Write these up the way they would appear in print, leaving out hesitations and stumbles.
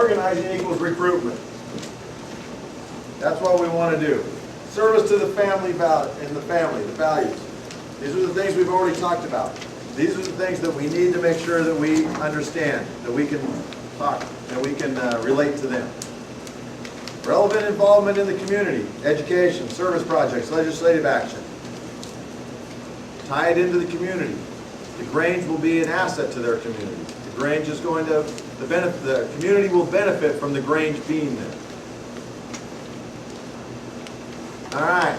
organizing equals recruitment. That's what we want to do. Service to the family and the values. These are the things we've already talked about. These are the things that we need to make sure that we understand, that we can talk, that we can relate to them. Relevant involvement in the community, education, service projects, legislative action. Tie it into the community. The Grange will be an asset to their community. The Grange is going to, the community will benefit from the Grange being there. All right,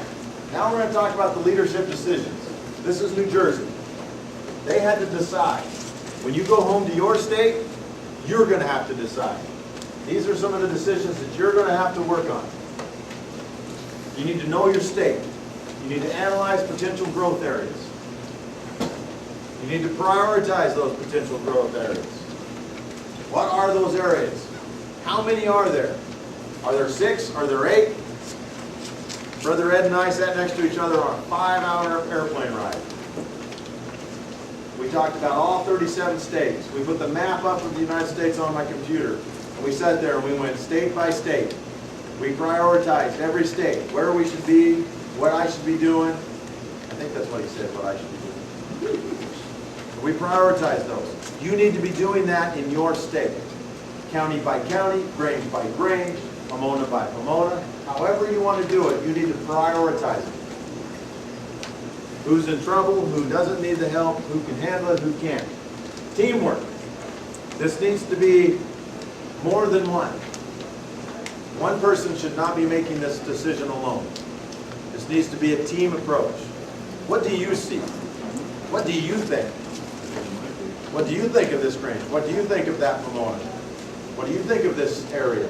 now we're going to talk about the leadership decisions. This is New Jersey. They had to decide. When you go home to your state, you're going to have to decide. These are some of the decisions that you're going to have to work on. You need to know your state. You need to analyze potential growth areas. You need to prioritize those potential growth areas. What are those areas? How many are there? Are there 6? Are there 8? Brother Ed and I sat next to each other on a 5-hour airplane ride. We talked about all 37 states. We put the map up of the United States on my computer. And we sat there and we went state by state. We prioritized every state, where we should be, what I should be doing. I think that's what he said, what I should be doing. We prioritize those. You need to be doing that in your state. County by county, Grange by Grange, Pomona by Pomona. However you want to do it, you need to prioritize it. Who's in trouble, who doesn't need the help, who can handle it, who can't. Teamwork. This needs to be more than one. One person should not be making this decision alone. This needs to be a team approach. What do you see? What do you think? What do you think of this Grange? What do you think of that Pomona? What do you think of this area?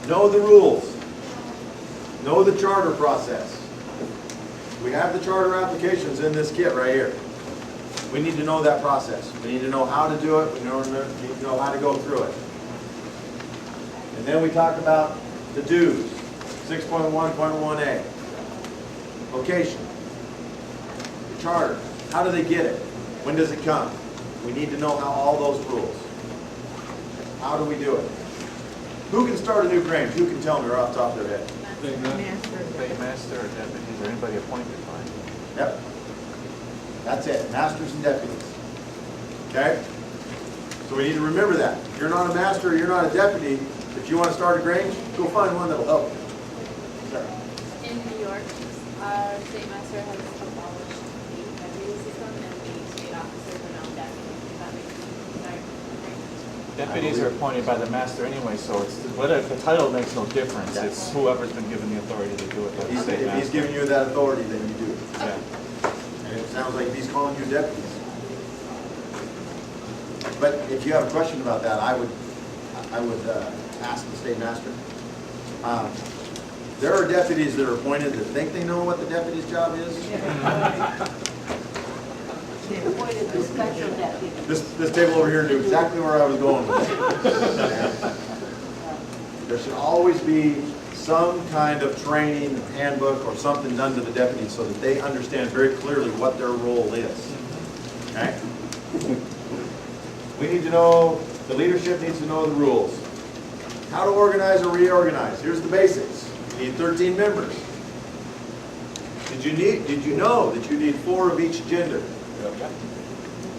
Know the rules. Know the charter process. We have the charter applications in this kit right here. We need to know that process. We need to know how to do it. We need to know how to go through it. And then we talk about the dues. 6.1.1a. Location. The charter. How do they get it? When does it come? We need to know how all those rules. How do we do it? Who can start a new Grange? Who can tell me right off the top of their head? State master or deputies or anybody appointed by. Yep. That's it. Masters and deputies. Okay? So we need to remember that. If you're not a master, you're not a deputy, if you want to start a Grange, go find one that'll help you. Sorry. In New York, our state master has abolished the deputy system and the state officers are now deputies. Does that make sense? Deputies are appointed by the master anyway, so it's whatever the title makes no difference. Yeah. It's whoever's been given the authority to do it. By the state If master. he's giving you that authority, then you do it. Yeah. And it sounds like he's calling you deputies. But if you have a question about that, I would ask the state master. There are deputies that are appointed that think they know what the deputy's job is. They appointed the special deputy. This table over here knew exactly where I was going with it. There should always be some kind of training, handbook, or something done to the deputies so that they understand very clearly what their role is. Okay? We need to know, the leadership needs to know the rules. How to organize or reorganize. Here's the basics. You need 13 members. Did you know that you need 4 of each gender?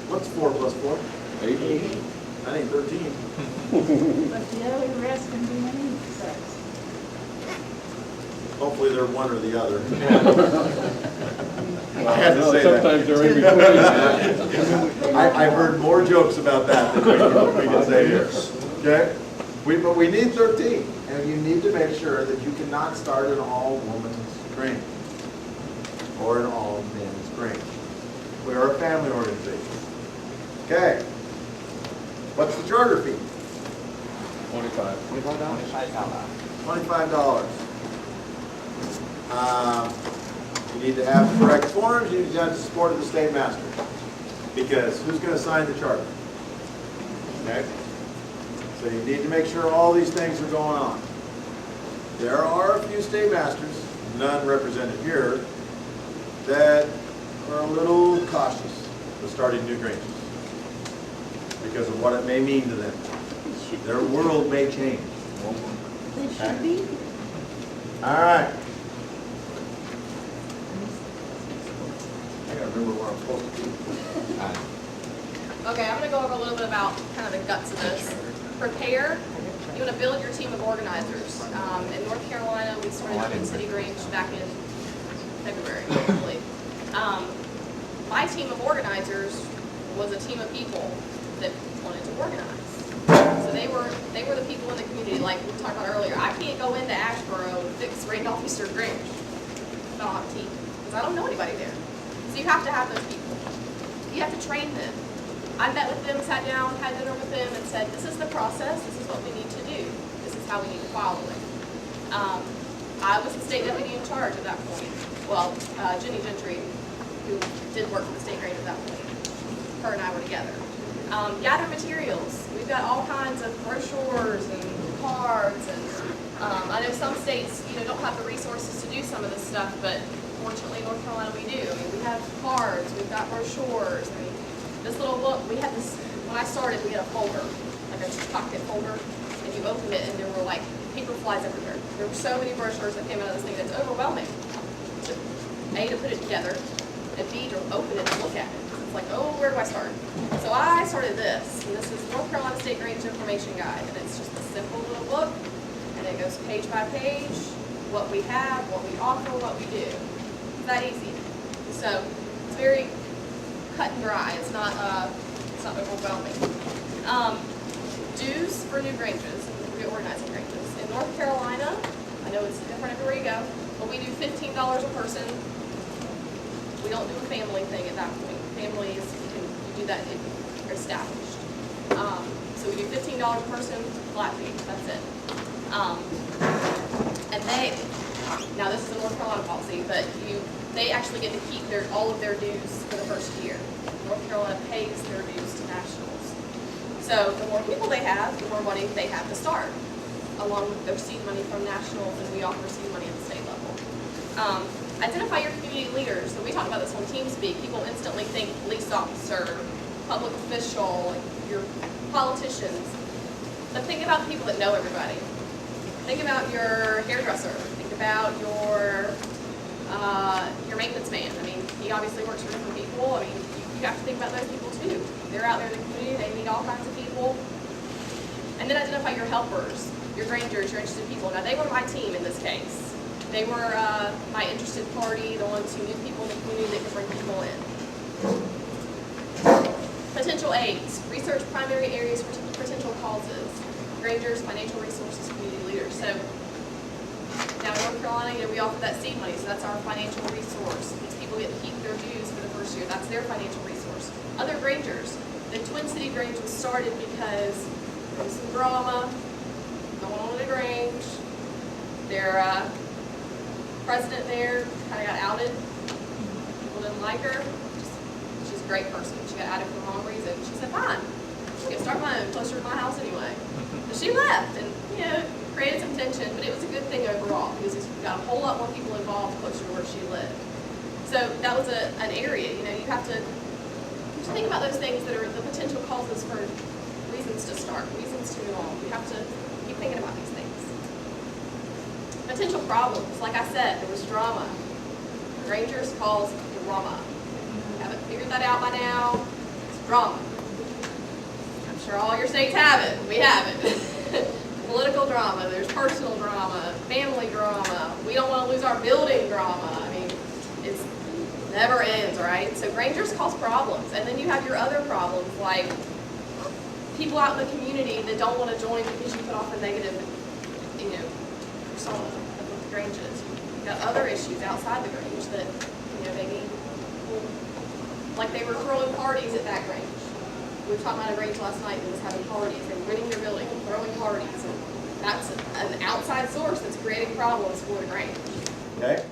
What's 4 plus 4? 8. That ain't 13. But the other rest can be any sex. Hopefully they're one or the other. Well, I had to say sometimes that. they're in between. I've heard more jokes about that than we can say here. Okay? But we need 13. And you need to make sure that you cannot start an all-women's Grange or an all-men's Grange. We are a family organization. Okay. What's the charter fee? 25. $25. You need to have the correct forms. You need to have the support of the state master. Because who's going to sign the charter? Okay? So you need to make sure all these things are going on. There are a few state masters, none represented here, that are a little cautious with starting new Granges. because of what it may mean to them. Their world may change. They should be. All right. I gotta remember where I'm supposed to be. Okay, I'm gonna go over a little bit about kind of the guts of this. Prepare, you wanna build your team of organizers. In North Carolina, we started in City Grange back in February, I believe. My team of organizers was a team of people that wanted to organize. So they were the people in the community, like we talked about earlier. I can't go into Ashboro and fix Randolph Eastern Grange. I don't have a team, because I don't know anybody there. So you have to have those people. You have to train them. I met with them, sat down, had dinner with them, and said, this is the process, this is what we need to do, this is how we need to follow it. I was the state deputy in charge at that point. Well, Jenny Gentry, who did work for the state grade at that point, her and I were together. Gather materials. We've got all kinds of brochures and cards, and I know some states, don't have the resources to do some of this stuff, but fortunately, North Carolina, we do. I mean, we have cards, we've got brochures. I mean, this little book, we had this, when I started, we had a folder, like a pocket folder, and you open it and there were like paper flies everywhere. There were so many brochures that came out of this thing that's overwhelming. A, to put it together, and B, to open it and look at it. It's like, oh, where do I start? So I started this, and this is North Carolina State Grange Information Guide, and it's just a simple little book, and it goes page by page, what we have, what we offer, what we do. It's that easy. So it's very cut and dry. It's not overwhelming. Dues for new Granges, reorganizing Granges. In North Carolina, I know it's different everywhere you go, but we do $15 a person. We don't do a family thing at that point. Families, you do that if you're established. So we do $15 a person, flat fee, that's it. And now this is a North Carolina policy, but they actually get to keep all of their dues for the first year. North Carolina pays their dues to nationals. So the more people they have, the more money they have to start, along with their seed money from nationals, and we offer seed money at the state level. Identify your community leaders. So we talked about this on TeamSpeak. People instantly think police officer, public official, your politicians. But think about the people that know everybody. Think about your hairdresser. Think about your maintenance man. I mean, he obviously works for different people. I mean, you have to think about those people too. They're out there in the community. They meet all kinds of people. And then identify your helpers, your Grangers, your interested people. Now, they were my team in this case. They were my interested party, the ones who knew people in the community that could bring people in. Potential aids. Research primary areas for potential causes. Grangers, financial resources, community leaders. So now in North Carolina, we offer that seed money, so that's our financial resource. These people get to keep their dues for the first year. That's their financial resource. Other Grangers. The Twin City Grange was started because there was some drama going on in the Grange. Their president there kind of got outed. People didn't like her. She's a great person. She got outed for the wrong reason. She said, fine, I'm going to start mine closer to my house anyway. So she left and, created some tension, but it was a good thing overall because we got a whole lot more people involved closer to where she lived. So that was an area, you have to think about those things that are the potential causes for reasons to start, reasons to move on. You have to keep thinking about these things. Potential problems. Like I said, there was drama. Rangers calls drama. You haven't figured that out by now. It's drama. I'm sure all your states have it. We have it. Political drama. There's personal drama. Family drama. We don't want to lose our building drama. I mean, it's never ends, right? So Rangers cause problems. And then you have your other problems, like people out in the community that don't want to join because you put off a negative, persona of the Granges. You've got other issues outside the Grange that, maybe, like they were throwing parties at that Grange. We were talking about a Grange last night that was having parties. They were renting their building and throwing parties. And that's an outside source that's creating problems for the Grange. Okay?